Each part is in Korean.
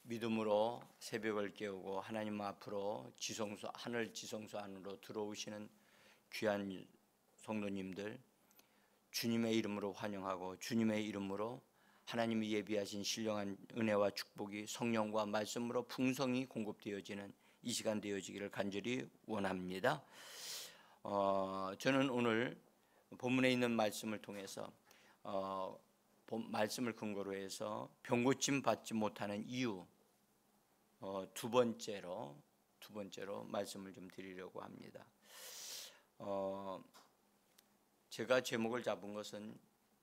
믿음으로 새벽을 깨우고 하나님 앞으로 하늘 지성소 안으로 들어오시는 귀한 성도님들, 주님의 이름으로 환영하고 주님의 이름으로 하나님이 예비하신 신령한 은혜와 축복이 성령과 말씀으로 풍성히 공급되어지는 이 시간 되어지기를 간절히 원합니다. 저는 오늘 본문에 있는 말씀을 통해서 말씀을 근거로 해서 병고침 받지 못하는 이유 두 번째로 말씀을 좀 드리려고 합니다. 제가 제목을 잡은 것은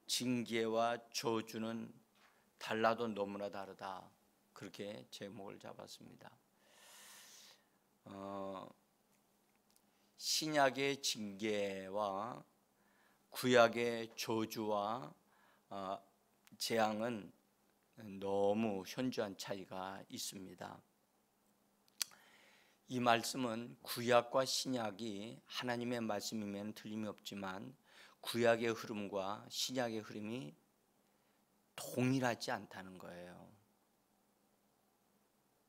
징계와 저주는 달라도 너무나 다르다, 그렇게 제목을 잡았습니다. 신약의 징계와 구약의 저주와 재앙은 너무 현저한 차이가 있습니다. 이 말씀은 구약과 신약이 하나님의 말씀이면 틀림이 없지만 구약의 흐름과 신약의 흐름이 동일하지 않다는 거예요.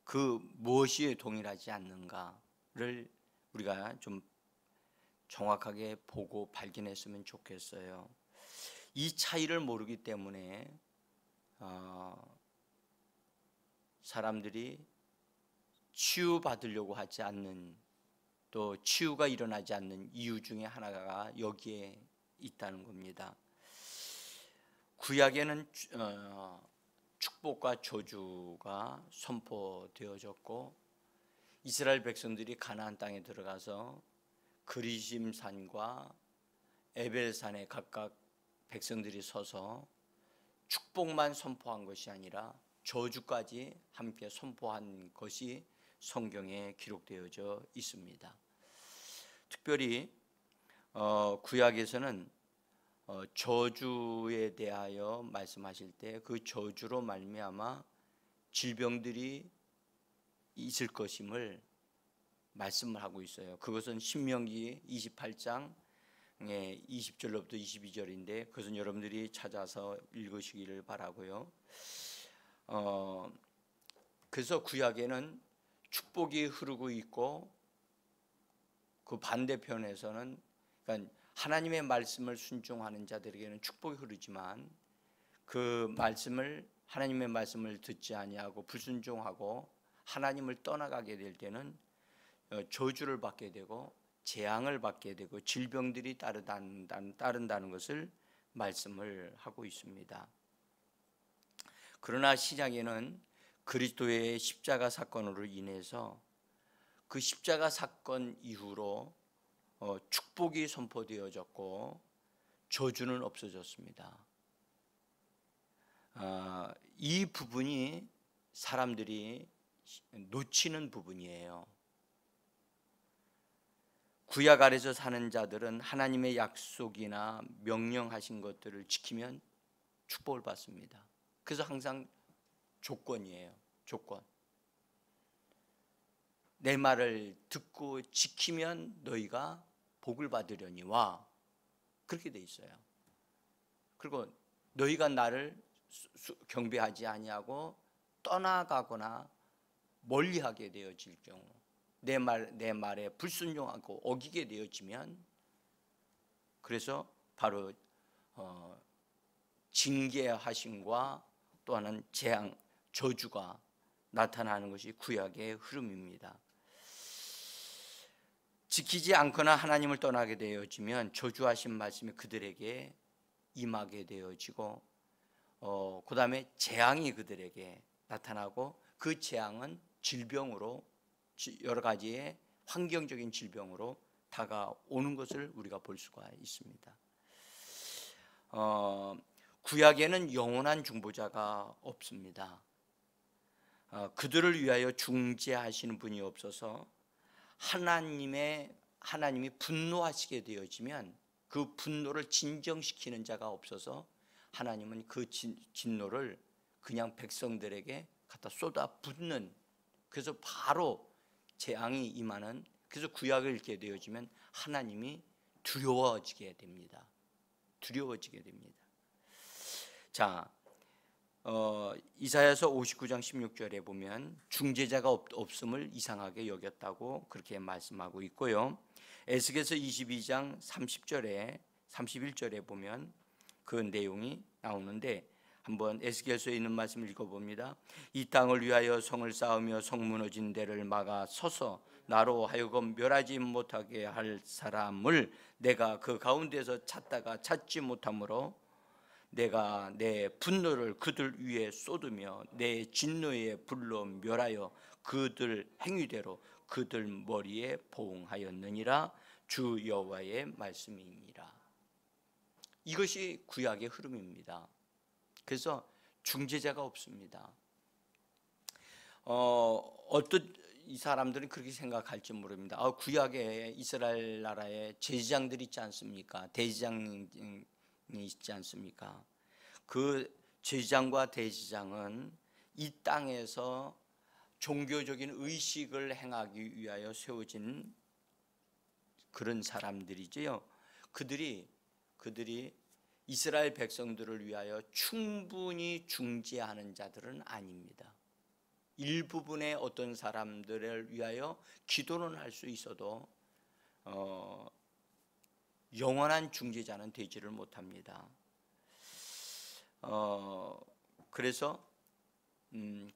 그 무엇이 동일하지 않는가를 우리가 좀 정확하게 보고 발견했으면 좋겠어요. 이 차이를 모르기 때문에 사람들이 치유받으려고 하지 않는, 또 치유가 일어나지 않는 이유 중에 하나가 여기에 있다는 겁니다. 구약에는 축복과 저주가 선포되어졌고 이스라엘 백성들이 가나안 땅에 들어가서 그리심산과 에벨산에 각각 백성들이 서서 축복만 선포한 것이 아니라 저주까지 함께 선포한 것이 성경에 기록되어져 있습니다. 특별히 구약에서는 저주에 대하여 말씀하실 때 그 저주로 말미암아 질병들이 있을 것임을 말씀을 하고 있어요. 그것은 신명기 28장 20절로부터 22절인데 그것은 여러분들이 찾아서 읽으시기를 바라고요. 그래서 구약에는 축복이 흐르고 있고 그 반대편에서는, 그러니까 하나님의 말씀을 순종하는 자들에게는 축복이 흐르지만 그 말씀을, 하나님의 말씀을 듣지 아니하고 불순종하고 하나님을 떠나가게 될 때는 저주를 받게 되고 재앙을 받게 되고 질병들이 따른다는 것을 말씀을 하고 있습니다. 그러나 신약에는 그리스도의 십자가 사건으로 인해서 그 십자가 사건 이후로 축복이 선포되어졌고 저주는 없어졌습니다. 이 부분이 사람들이 놓치는 부분이에요. 구약 아래서 사는 자들은 하나님의 약속이나 명령하신 것들을 지키면 축복을 받습니다. 그래서 항상 조건이에요. 조건. 내 말을 듣고 지키면 너희가 복을 받으려니와, 그렇게 돼 있어요. 그리고 너희가 나를 경배하지 아니하고 떠나가거나 멀리하게 되어질 경우, 내 말에 불순종하고 어기게 되어지면, 그래서 바로 징계하심과 또 하나는 재앙, 저주가 나타나는 것이 구약의 흐름입니다. 지키지 않거나 하나님을 떠나게 되어지면 저주하신 말씀이 그들에게 임하게 되어지고 그 다음에 재앙이 그들에게 나타나고 그 재앙은 질병으로, 여러 가지의 환경적인 질병으로 다가오는 것을 우리가 볼 수가 있습니다. 구약에는 영원한 중보자가 없습니다. 그들을 위하여 중재하시는 분이 없어서 하나님이 분노하시게 되어지면 그 분노를 진정시키는 자가 없어서 하나님은 그 진노를 그냥 백성들에게 갖다 쏟아붓는, 그래서 바로 재앙이 임하는, 그래서 구약을 읽게 되어지면 하나님이 두려워지게 됩니다. 두려워지게 됩니다. 자, 이사야서 59장 16절에 보면 중재자가 없음을 이상하게 여겼다고 그렇게 말씀하고 있고요. 에스겔서 22장 30절에 31절에 보면 그 내용이 나오는데 한번 에스겔서에 있는 말씀을 읽어봅니다. 이 땅을 위하여 성을 쌓으며 성 무너진 데를 막아 서서 나로 하여금 멸하지 못하게 할 사람을 내가 그 가운데서 찾다가 찾지 못하므로 내가 내 분노를 그들 위에 쏟으며 내 진노의 불로 멸하여 그들 행위대로 그들 머리에 보응하였느니라. 주 여호와의 말씀이니라. 이것이 구약의 흐름입니다. 그래서 중재자가 없습니다. 어떤 이 사람들은 그렇게 생각할지 모릅니다. 구약에 이스라엘 나라에 제사장들이 있지 않습니까? 대제장이 있지 않습니까? 그 제사장과 대제장은 이 땅에서 종교적인 의식을 행하기 위하여 세워진 그런 사람들이지요. 그들이 이스라엘 백성들을 위하여 충분히 중재하는 자들은 아닙니다. 일부분의 어떤 사람들을 위하여 기도는 할 수 있어도 영원한 중재자는 되지를 못합니다. 그래서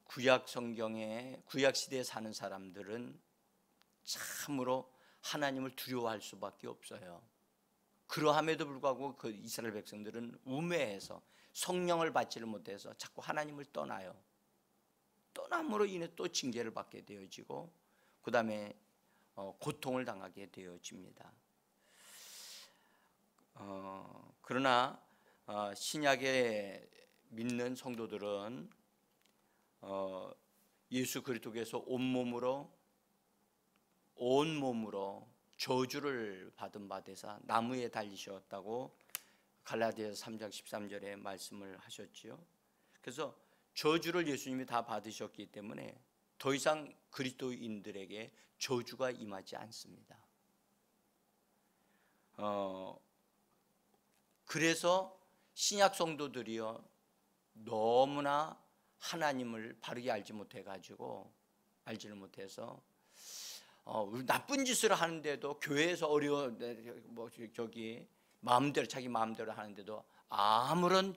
구약 성경에 구약 시대에 사는 사람들은 참으로 하나님을 두려워할 수밖에 없어요. 그러함에도 불구하고 그 이스라엘 백성들은 우매해서 성령을 받지를 못해서 자꾸 하나님을 떠나요. 떠남으로 인해 또 징계를 받게 되어지고 그 다음에 고통을 당하게 되어집니다. 그러나 신약에 믿는 성도들은 예수 그리스도께서 온몸으로 저주를 받은 바 되사 나무에 달리셨다고 갈라디아서 3장 13절에 말씀을 하셨지요. 그래서 저주를 예수님이 다 받으셨기 때문에 더 이상 그리스도인들에게 저주가 임하지 않습니다. 그래서 신약 성도들이요 너무나 하나님을 바르게 알지를 못해서 나쁜 짓을 하는데도 교회에서 자기 마음대로 하는데도 아무런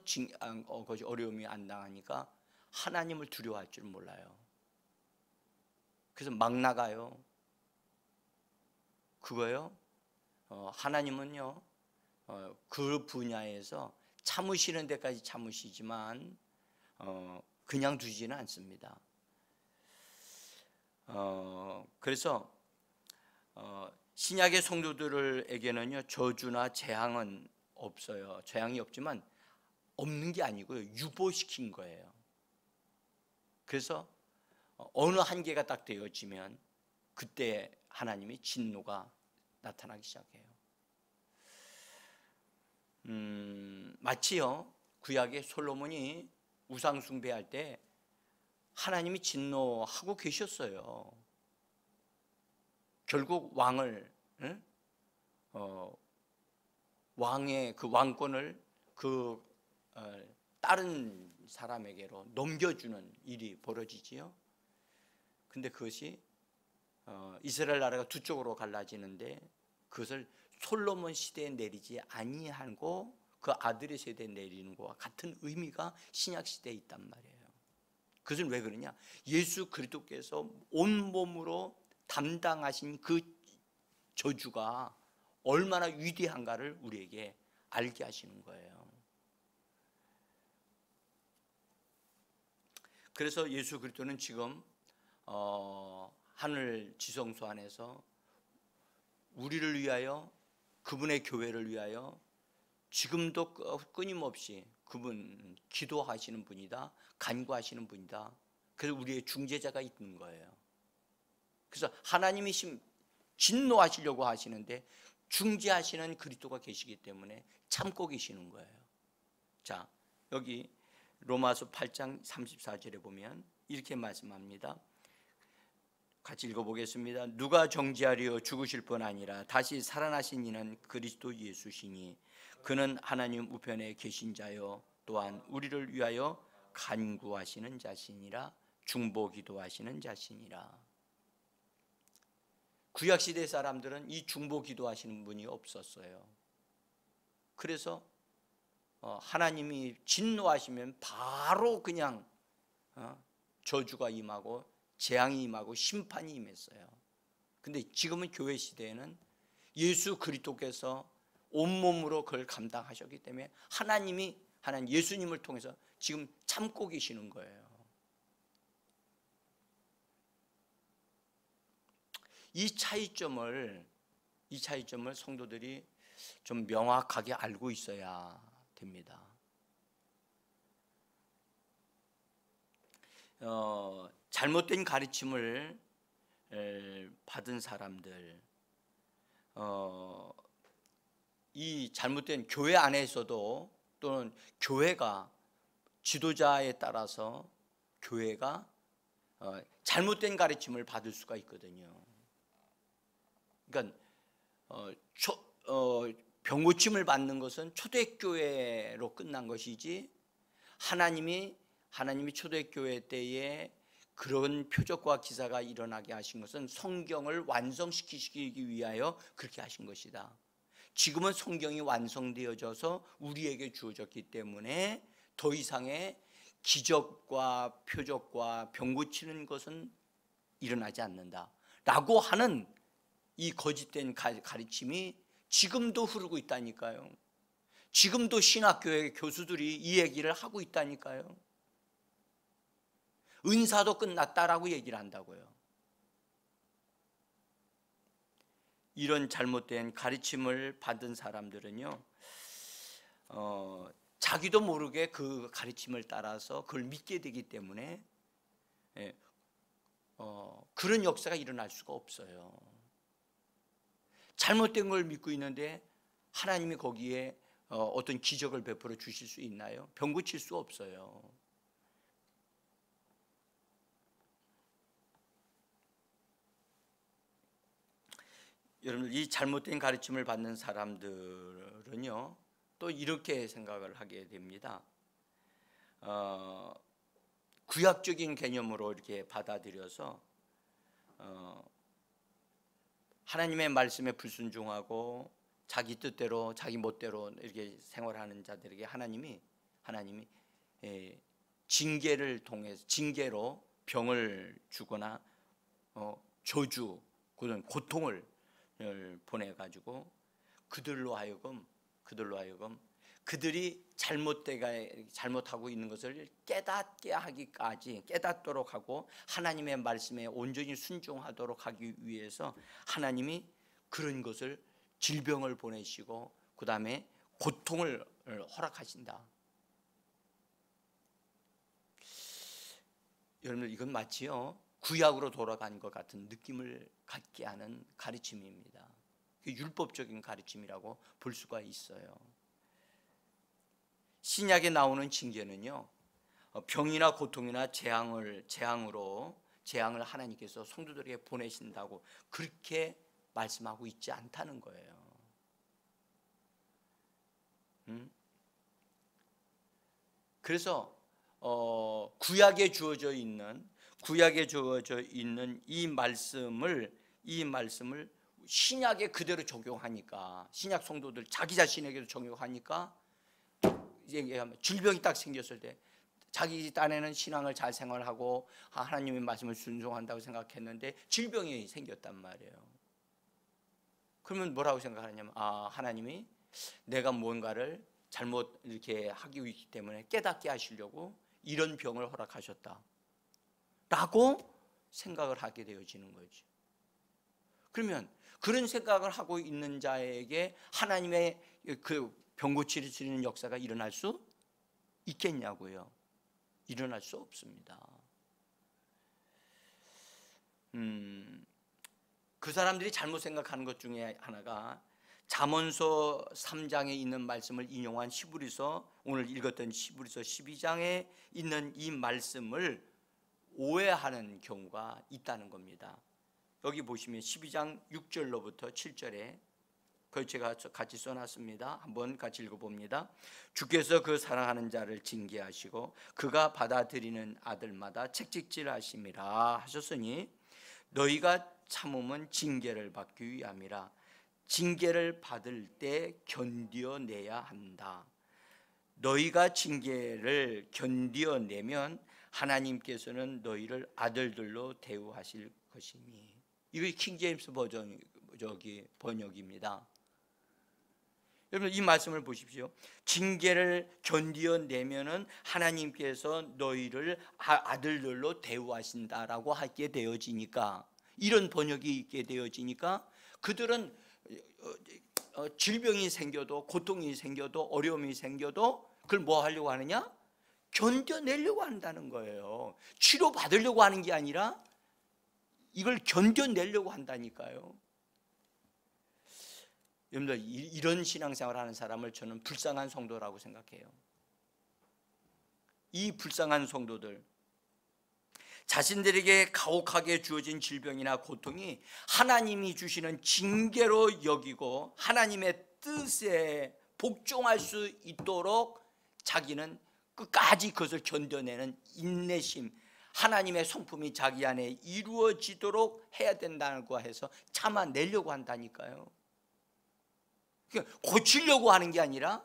어려움이 안 당하니까 하나님을 두려워할 줄 몰라요. 그래서 막 나가요. 그거요. 하나님은요 그 분야에서 참으시는 데까지 참으시지만 그냥 두지는 않습니다. 그래서 신약의 성도들에게는요 저주나 재앙은 없어요. 재앙이 없지만 없는 게 아니고요 유보시킨 거예요. 그래서 어느 한계가 딱 되어지면 그때 하나님의 진노가 나타나기 시작해요. 마치요 구약의 솔로몬이 우상 숭배할 때 하나님이 진노하고 계셨어요. 결국 왕의 그 왕권을 다른 사람에게로 넘겨주는 일이 벌어지지요. 근데 그것이 이스라엘 나라가 두 쪽으로 갈라지는데 그것을 솔로몬 시대에 내리지 아니하고 그 아들의 세대에 내리는 것과 같은 의미가 신약 시대에 있단 말이에요. 그것은 왜 그러냐? 예수 그리스도께서 온몸으로 담당하신 그 저주가 얼마나 위대한가를 우리에게 알게 하시는 거예요. 그래서 예수 그리스도는 지금 하늘 지성소 안에서 우리를 위하여 그분의 교회를 위하여 지금도 끊임없이 그분 기도하시는 분이다, 간구하시는 분이다. 그래서 우리의 중재자가 있는 거예요. 그래서 하나님이 진노하시려고 하시는데 중재하시는 그리스도가 계시기 때문에 참고 계시는 거예요. 자, 여기 로마서 8장 34절에 보면 이렇게 말씀합니다. 같이 읽어보겠습니다. 누가 정죄하려 죽으실 뿐 아니라 다시 살아나신 이는 그리스도 예수시니 그는 하나님 우편에 계신 자요 또한 우리를 위하여 간구하시는 자신이라 중보기도하시는 자신이라. 구약시대 사람들은 이 중보기도하시는 분이 없었어요. 그래서 하나님이 진노하시면 바로 그냥 저주가 임하고 재앙이 임하고 심판이 임했어요. 근데 지금은 교회 시대에는 예수 그리스도께서 온몸으로 그걸 감당하셨기 때문에 하나님 예수님을 통해서 지금 참고 계시는 거예요. 이 차이점을 성도들이 좀 명확하게 알고 있어야 됩니다. 잘못된 가르침을 받은 사람들, 이 잘못된 교회 안에서도 또는 교회가 지도자에 따라서 교회가 잘못된 가르침을 받을 수가 있거든요. 그러니까 병고침을 받는 것은 초대교회로 끝난 것이지 하나님이 초대교회 때에 그런 표적과 기사가 일어나게 하신 것은 성경을 완성시키기 위하여 그렇게 하신 것이다. 지금은 성경이 완성되어져서 우리에게 주어졌기 때문에 더 이상의 기적과 표적과 병 고치는 것은 일어나지 않는다 라고 하는 이 거짓된 가르침이 지금도 흐르고 있다니까요. 지금도 신학교의 교수들이 이 얘기를 하고 있다니까요. 은사도 끝났다라고 얘기를 한다고요. 이런 잘못된 가르침을 받은 사람들은요, 자기도 모르게 그 가르침을 따라서 그걸 믿게 되기 때문에 그런 역사가 일어날 수가 없어요. 잘못된 걸 믿고 있는데 하나님이 거기에 어떤 기적을 베풀어 주실 수 있나요? 병 고칠 수 없어요. 여러분, 이 잘못된 가르침을 받는 사람들은요 또 이렇게 생각을 하게 됩니다. 구약적인 개념으로 이렇게 받아들여서 하나님의 말씀에 불순종하고 자기 뜻대로 자기 멋대로 이렇게 생활하는 자들에게 하나님이 징계를 통해서 징계로 병을 주거나 저주, 그런 고통을 보내가지고 그들로 하여금 그들이 잘못하고 있는 것을 깨닫도록 하고 하나님의 말씀에 온전히 순종하도록 하기 위해서 하나님이 그런 것을 질병을 보내시고 그 다음에 고통을 허락하신다. 여러분, 이건 마치요 구약으로 돌아간 것 같은 느낌을 갖게 하는 가르침입니다. 율법적인 가르침이라고 볼 수가 있어요. 신약에 나오는 징계는요, 병이나 고통이나 재앙을 하나님께서 성도들에게 보내신다고 그렇게 말씀하고 있지 않다는 거예요. 그래서 구약에 주어져 있는 이 말씀을 신약에 그대로 적용하니까, 신약 성도들 자기 자신에게도 적용하니까 얘기하면 질병이 딱 생겼을 때 자기 딴에는 신앙을 잘 생활하고 하나님의 말씀을 순종한다고 생각했는데 질병이 생겼단 말이에요. 그러면 뭐라고 생각하냐면 하나님이 내가 뭔가를 잘못 이렇게 하기 있기 때문에 깨닫게 하시려고 이런 병을 허락하셨다 라고 생각을 하게 되어지는 거죠. 그러면 그런 생각을 하고 있는 자에게 하나님의 그 병 고치시는 역사가 일어날 수 있겠냐고요. 일어날 수 없습니다. 그 사람들이 잘못 생각하는 것 중에 하나가 잠언서 3장에 있는 말씀을 인용한 히브리서, 오늘 읽었던 히브리서 12장에 있는 이 말씀을 오해하는 경우가 있다는 겁니다. 여기 보시면 12장 6절로부터 7절에 그걸 제가 같이 써놨습니다. 한번 같이 읽어봅니다. 주께서 그 사랑하는 자를 징계하시고 그가 받아들이는 아들마다 책찍질하심이라 하셨으니 너희가 참음은 징계를 받기 위함이라. 징계를 받을 때 견디어내야 한다. 너희가 징계를 견디어내면 하나님께서는 너희를 아들들로 대우하실 것이니. 이거 킹제임스 버전 번역입니다. 여러분 이 말씀을 보십시오. 징계를 견디어내면은 하나님께서 너희를 아들들로 대우하신다라고 하게 되어지니까, 이런 번역이 있게 되어지니까 그들은 질병이 생겨도 고통이 생겨도 어려움이 생겨도 그걸 뭐 하려고 하느냐? 견뎌내려고 한다는 거예요. 치료받으려고 하는 게 아니라 이걸 견뎌내려고 한다니까요. 여러분들 이런 신앙생활을 하는 사람을 저는 불쌍한 성도라고 생각해요. 이 불쌍한 성도들, 자신들에게 가혹하게 주어진 질병이나 고통이 하나님이 주시는 징계로 여기고 하나님의 뜻에 복종할 수 있도록 자기는 끝까지 그것을 견뎌내는 인내심, 하나님의 성품이 자기 안에 이루어지도록 해야 된다고 해서 참아내려고 한다니까요. 고치려고 하는 게 아니라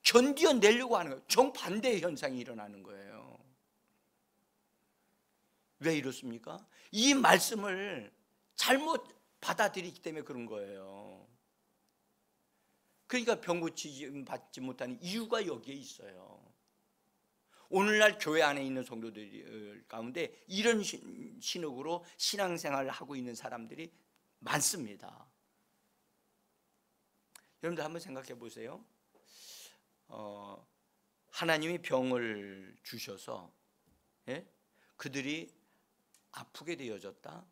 견뎌내려고 하는 거예요. 정반대의 현상이 일어나는 거예요. 왜 이렇습니까? 이 말씀을 잘못 받아들이기 때문에 그런 거예요. 그러니까 병 고치지 받지 못하는 이유가 여기에 있어요. 오늘날 교회 안에 있는 성도들 가운데 이런 신학으로 신앙생활을 하고 있는 사람들이 많습니다. 여러분들 한번 생각해 보세요. 하나님이 병을 주셔서 그들이 아프게 되어졌다.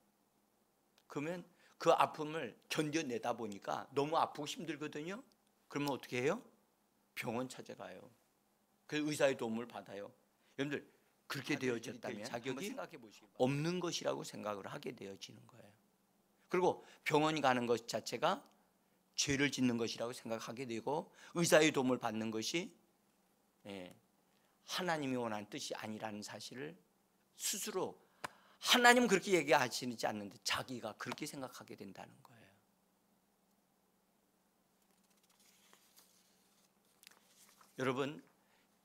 그러면 그 아픔을 견뎌내다 보니까 너무 아프고 힘들거든요. 그러면 어떻게 해요? 병원 찾아가요. 그 의사의 도움을 받아요. 여러분들 그렇게 되어졌다면 자격이 없는 것이라고 생각을 하게 되어지는 거예요. 그리고 병원이 가는 것 자체가 죄를 짓는 것이라고 생각하게 되고 의사의 도움을 받는 것이 하나님이 원하는 뜻이 아니라는 사실을 스스로, 하나님은 그렇게 얘기하시지 않는데 자기가 그렇게 생각하게 된다는 거예요. 여러분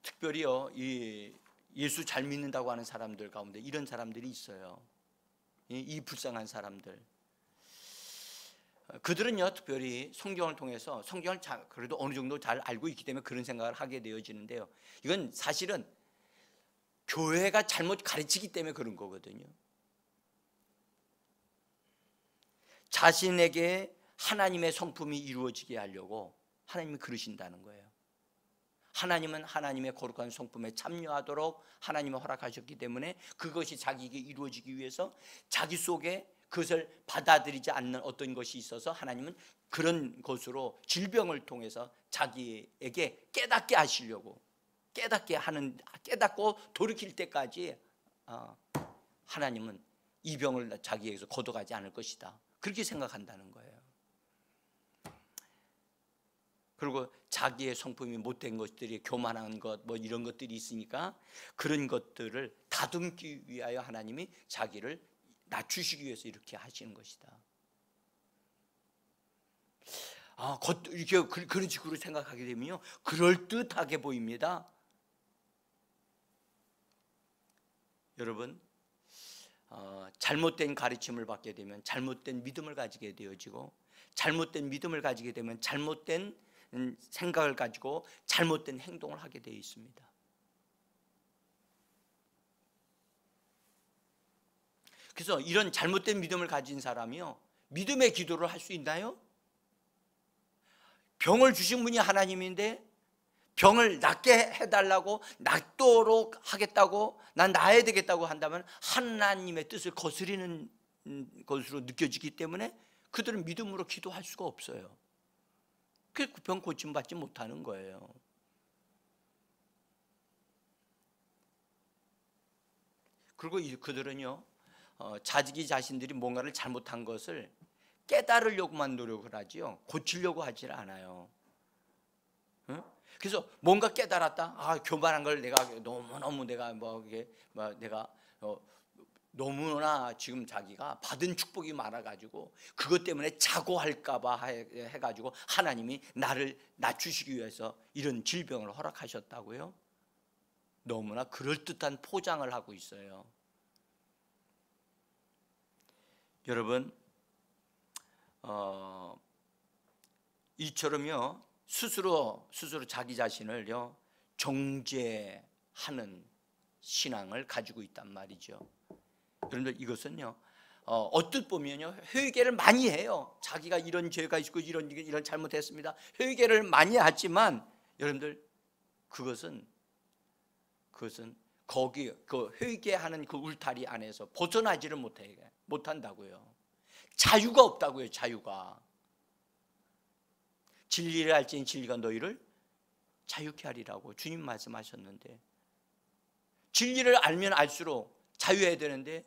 특별히요, 이 예수 잘 믿는다고 하는 사람들 가운데 이런 사람들이 있어요. 이 불쌍한 사람들, 그들은요 특별히 성경을 통해서 성경을 그래도 어느 정도 잘 알고 있기 때문에 그런 생각을 하게 되어지는데요, 이건 사실은 교회가 잘못 가르치기 때문에 그런 거거든요. 자신에게 하나님의 성품이 이루어지게 하려고 하나님이 그러신다는 거예요. 하나님은 하나님의 거룩한 성품에 참여하도록 하나님이 허락하셨기 때문에 그것이 자기에게 이루어지기 위해서 자기 속에 그것을 받아들이지 않는 어떤 것이 있어서 하나님은 그런 것으로 질병을 통해서 자기에게 깨닫게 하시려고, 깨닫고 돌이킬 때까지 하나님은 이 병을 자기에게서 걷어가지 않을 것이다, 그렇게 생각한다는 거예요. 그리고 자기의 성품이 못된 것들이, 교만한 것 뭐 이런 것들이 있으니까 그런 것들을 다듬기 위하여 하나님이 자기를 낮추시기 위해서 이렇게 하시는 것이다. 이렇게 그런 식으로 생각하게 되면요 그럴듯하게 보입니다. 여러분 잘못된 가르침을 받게 되면 잘못된 믿음을 가지게 되어지고, 잘못된 믿음을 가지게 되면 잘못된 생각을 가지고 잘못된 행동을 하게 되어 있습니다. 그래서 이런 잘못된 믿음을 가진 사람이요 믿음의 기도를 할 수 있나요? 병을 주신 분이 하나님인데 병을 낫게 해달라고, 낫도록 하겠다고, 난 나아야 되겠다고 한다면 하나님의 뜻을 거스리는 것으로 느껴지기 때문에 그들은 믿음으로 기도할 수가 없어요. 그래서 병 고침받지 못하는 거예요. 그리고 그들은요 자기 자신들이 뭔가를 잘못한 것을 깨달으려고만 노력을 하지요. 고치려고 하질 않아요. 응? 그래서 뭔가 깨달았다. 아, 교만한 걸 내가 너무너무 내가 내가 너무나 지금 자기가 받은 축복이 많아가지고 그것 때문에 자고할까봐 해가지고 하나님이 나를 낮추시기 위해서 이런 질병을 허락하셨다고요? 너무나 그럴듯한 포장을 하고 있어요. 여러분, 이처럼요 스스로 자기 자신을요 정죄하는 신앙을 가지고 있단 말이죠. 여러분들, 이것은요 어뜻 보면요 회개를 많이 해요. 자기가 이런 죄가 있고 이런 잘못했습니다. 회개를 많이 하지만 여러분들, 그것은 거기 그 회개하는 그 울타리 안에서 벗어나지를 못한다고요. 자유가 없다고요. 자유가. 진리를 알지니 진리가 너희를 자유케 하리라고 주님 말씀하셨는데, 진리를 알면 알수록 자유해야 되는데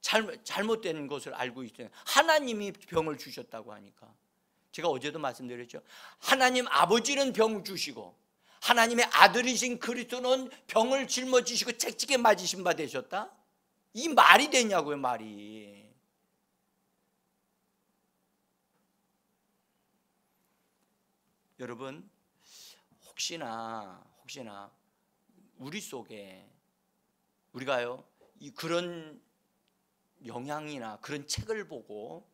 잘못된 것을 알고 있어요. 하나님이 병을 주셨다고 하니까. 제가 어제도 말씀드렸죠. 하나님 아버지는 병을 주시고 하나님의 아들이신 그리스도는 병을 짊어지시고 책찍에 맞으신 바 되셨다? 이 말이 되냐고요, 말이. 여러분, 혹시나 우리 속에 우리가요 그런 영향이나 그런 책을 보고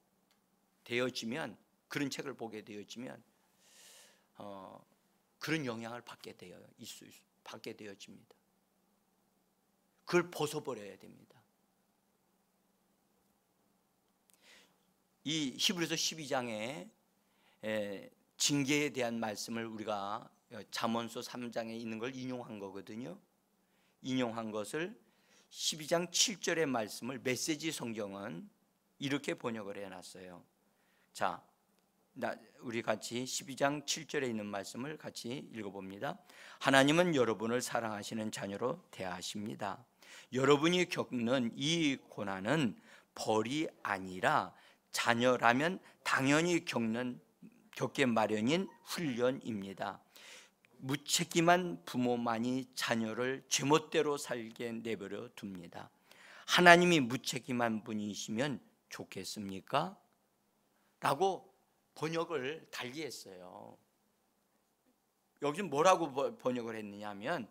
되어지면, 그런 책을 보게 되어지면 그런 영향을 받게 되어집니다. 그걸 벗어버려야 됩니다. 이 히브리서 12장에 징계에 대한 말씀을 우리가 잠언서 3장에 있는 걸 인용한 거거든요. 인용한 것을 12장 7절의 말씀을 메시지 성경은 이렇게 번역을 해놨어요. 자, 우리 같이 12장 7절에 있는 말씀을 같이 읽어봅니다. 하나님은 여러분을 사랑하시는 자녀로 대하십니다. 여러분이 겪는 이 고난은 벌이 아니라 자녀라면 당연히 겪게 마련인 훈련입니다. 무책임한 부모만이 자녀를 제멋대로 살게 내버려 둡니다. 하나님이 무책임한 분이시면 좋겠습니까? 라고 번역을 달리했어요. 여기 뭐라고 번역을 했느냐 하면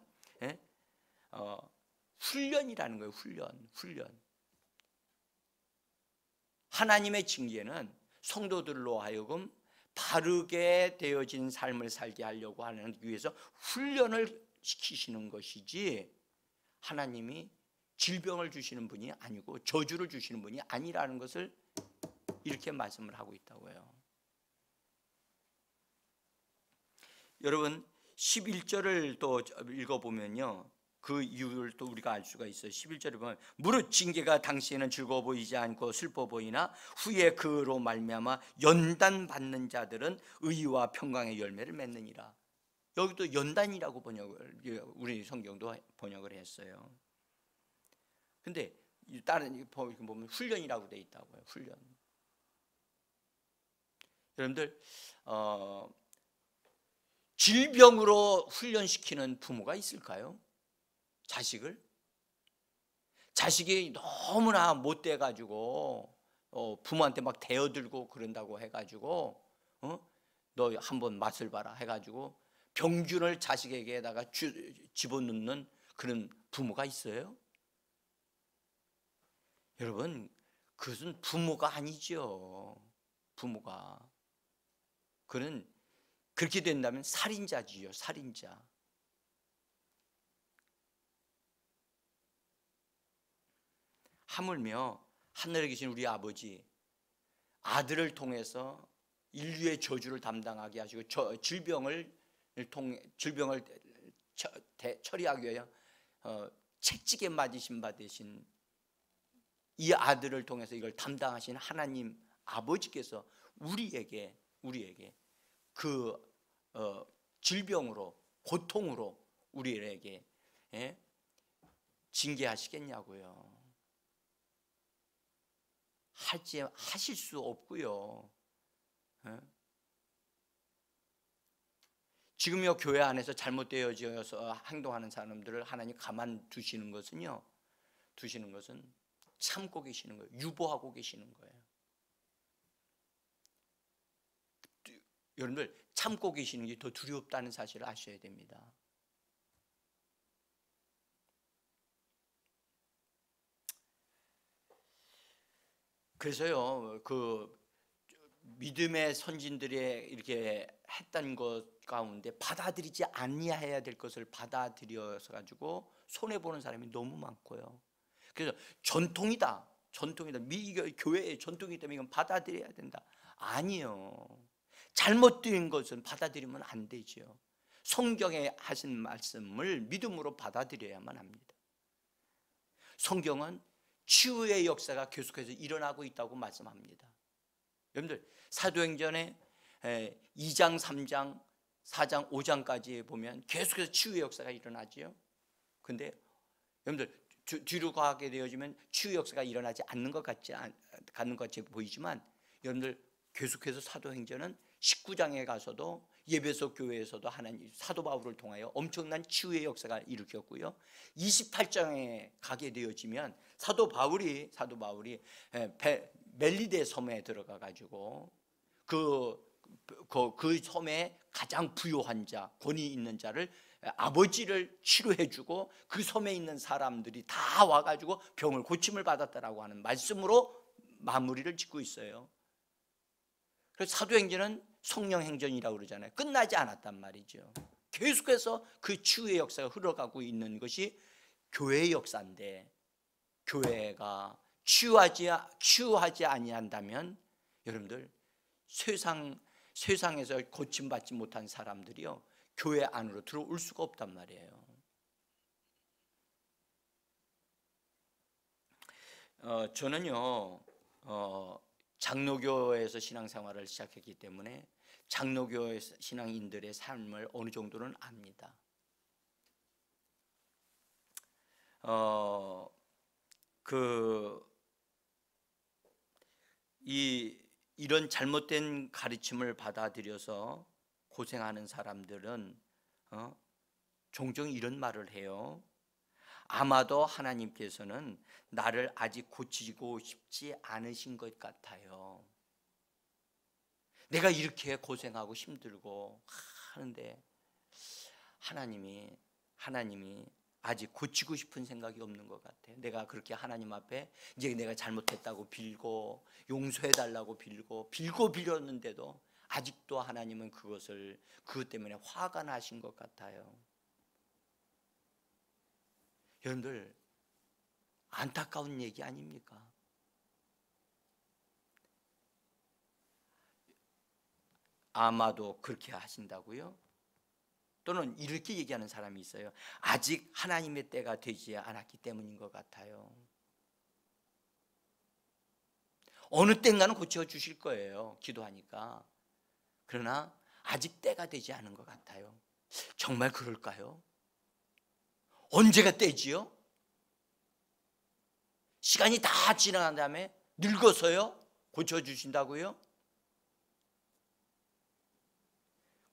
훈련이라는 거예요. 훈련. 하나님의 징계는 성도들로 하여금 바르게 되어진 삶을 살게 하려고 하는 위해서 훈련을 시키시는 것이지, 하나님이 질병을 주시는 분이 아니고 저주를 주시는 분이 아니라는 것을 이렇게 말씀을 하고 있다고요. 여러분, 11절을 또 읽어보면요 그 이유를 또 우리가 알 수가 있어요. 11절에 보면 무릇 징계가 당시에는 즐거워 보이지 않고 슬퍼 보이나 후에 그로 말미암아 연단 받는 자들은 의와 평강의 열매를 맺느니라. 여기도 연단이라고 우리 성경도 번역을 했어요. 근데 다른 보면 훈련이라고 돼 있다고요. 훈련. 여러분들, 질병으로 훈련시키는 부모가 있을까요? 자식이 너무나 못돼 가지고 부모한테 막 대어들고 그런다고 해가지고 너 한번 맛을 봐라 해가지고 병균을 자식에게다가 집어넣는 그런 부모가 있어요? 여러분, 그것은 부모가 아니죠. 부모가. 그는 그렇게 된다면 살인자지요. 살인자. 하물며 하늘에 계신 우리 아버지, 아들을 통해서 인류의 저주를 담당하게 하시고 질병을 처리하기 위하여 책찍에 맞으신 바 되신 이 아들을 통해서 이걸 담당하신 하나님 아버지께서 우리에게 그 질병으로, 고통으로 우리에게 징계하시겠냐고요. 하실 수 없고요. 지금요 교회 안에서 잘못되어져서 행동하는 사람들을 하나님 가만 두시는 것은 참고 계시는 거예요. 유보하고 계시는 거예요. 여러분들 참고 계시는 게 더 두렵다는 사실을 아셔야 됩니다. 그래서요 그 믿음의 선진들이 이렇게 했던 것 가운데 받아들이지 아니해야 될 것을 받아들여서 가지고 손해 보는 사람이 너무 많고요. 그래서 전통이다. 교회의 전통이기 때문에 이건 받아들여야 된다. 아니요. 잘못된 것은 받아들이면 안 되죠. 성경에 하신 말씀을 믿음으로 받아들여야만 합니다. 성경은 치유의 역사가 계속해서 일어나고 있다고 말씀합니다. 여러분들 사도행전에 2장, 3장, 4장, 5장까지 보면 계속해서 치유의 역사가 일어나지요. 근데 여러분들 뒤로 가게 되어지면 치유의 역사가 일어나지 않는 것 같지 보이지만 여러분들 계속해서 사도행전은 19장에 가서도 예배소 교회에서도 하나님 사도 바울을 통하여 엄청난 치유의 역사가 일으켰고요. 28장에 가게 되어지면 사도 바울이 멜리데 섬에 들어가 가지고 그 섬에 가장 부유한 자, 권위 있는 자를 아버지를 치료해주고 그 섬에 있는 사람들이 다 와가지고 병을 고침을 받았다라고 하는 말씀으로 마무리를 짓고 있어요. 그래서 사도행전은 성령행전이라고 그러잖아요. 끝나지 않았단 말이죠. 계속해서 그 치유의 역사가 흘러가고 있는 것이 교회의 역사인데, 교회가 치유하지 아니한다면 여러분들 세상에서 고침받지 못한 사람들이요 교회 안으로 들어올 수가 없단 말이에요. 저는요 장로교에서 신앙생활을 시작했기 때문에 장로교 신앙인들의 삶을 어느 정도는 압니다. 이런 잘못된 가르침을 받아들여서 고생하는 사람들은 종종 이런 말을 해요. 아마도 하나님께서는 나를 아직 고치고 싶지 않으신 것 같아요. 내가 이렇게 고생하고 힘들고 하는데 하나님이 아직 고치고 싶은 생각이 없는 것 같아요. 내가 그렇게 하나님 앞에 이제 내가 잘못했다고 빌고 용서해달라고 빌고 빌었는데도 아직도 하나님은 그것 때문에 화가 나신 것 같아요. 여러분들 안타까운 얘기 아닙니까? 아마도 그렇게 하신다고요? 또는 이렇게 얘기하는 사람이 있어요. 아직 하나님의 때가 되지 않았기 때문인 것 같아요. 어느 때인가는 고쳐주실 거예요, 기도하니까. 그러나 아직 때가 되지 않은 것 같아요. 정말 그럴까요? 언제가 때지요? 시간이 다 지나간 다음에 늙어서요? 고쳐주신다고요?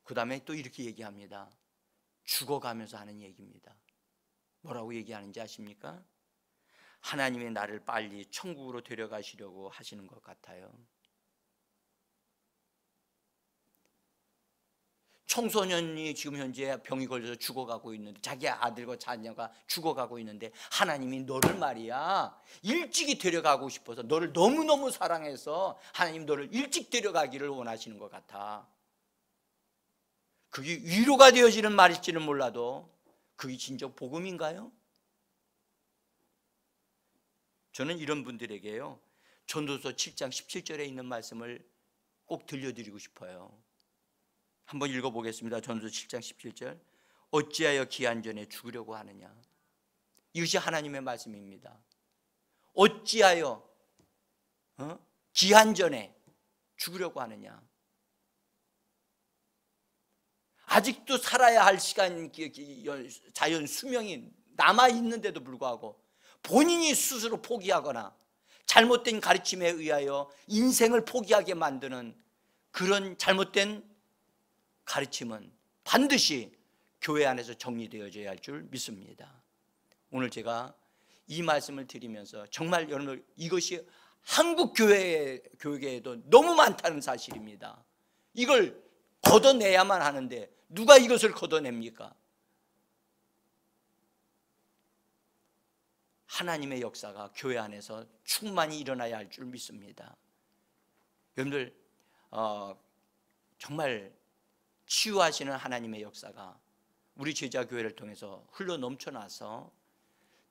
그 다음에 또 이렇게 얘기합니다. 죽어가면서 하는 얘기입니다. 뭐라고 얘기하는지 아십니까? 하나님이 나를 빨리 천국으로 데려가시려고 하시는 것 같아요. 청소년이 지금 현재 병이 걸려서 죽어가고 있는데, 자기 아들과 자녀가 죽어가고 있는데 하나님이 너를 말이야 일찍이 데려가고 싶어서, 너를 너무너무 사랑해서 하나님 너를 일찍 데려가기를 원하시는 것 같아. 그게 위로가 되어지는 말일지는 몰라도 그게 진정 복음인가요? 저는 이런 분들에게요 전도서 7장 17절에 있는 말씀을 꼭 들려드리고 싶어요. 한번 읽어보겠습니다. 전도서 7장 17절. 어찌하여 기한 전에 죽으려고 하느냐. 이것이 하나님의 말씀입니다. 어찌하여 기한 전에 죽으려고 하느냐. 아직도 살아야 할 시간, 자연 수명이 남아있는데도 불구하고 본인이 스스로 포기하거나 잘못된 가르침에 의하여 인생을 포기하게 만드는 그런 잘못된 가르침은 반드시 교회 안에서 정리되어져야 할 줄 믿습니다. 오늘 제가 이 말씀을 드리면서 정말 여러분, 이것이 한국 교회에도 너무 많다는 사실입니다. 이걸 걷어내야만 하는데 누가 이것을 걷어냅니까? 하나님의 역사가 교회 안에서 충만히 일어나야 할 줄 믿습니다. 여러분들 정말 치유하시는 하나님의 역사가 우리 제자교회를 통해서 흘러 넘쳐나서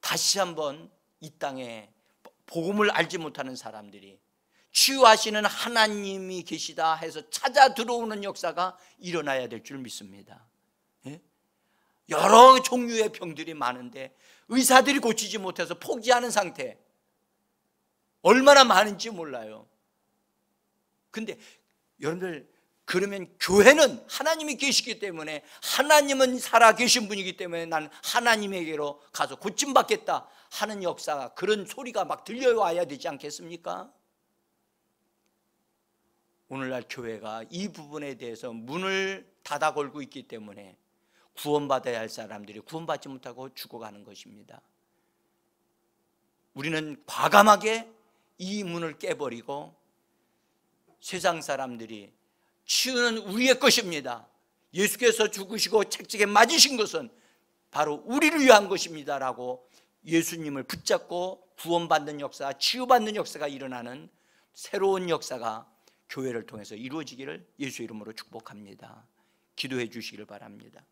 다시 한번 이 땅에 복음을 알지 못하는 사람들이 치유하시는 하나님이 계시다 해서 찾아 들어오는 역사가 일어나야 될 줄 믿습니다. 여러 종류의 병들이 많은데 의사들이 고치지 못해서 포기하는 상태 얼마나 많은지 몰라요. 근데 여러분들, 그러면 교회는 하나님이 계시기 때문에, 하나님은 살아계신 분이기 때문에 나는 하나님에게로 가서 고침받겠다 하는 역사가, 그런 소리가 막 들려와야 되지 않겠습니까? 오늘날 교회가 이 부분에 대해서 문을 닫아 걸고 있기 때문에 구원받아야 할 사람들이 구원받지 못하고 죽어가는 것입니다. 우리는 과감하게 이 문을 깨버리고 세상 사람들이 치유는 우리의 것입니다, 예수께서 죽으시고 채찍에 맞으신 것은 바로 우리를 위한 것입니다 라고 예수님을 붙잡고 구원받는 역사, 치유받는 역사가 일어나는 새로운 역사가 교회를 통해서 이루어지기를 예수 이름으로 축복합니다. 기도해 주시기를 바랍니다.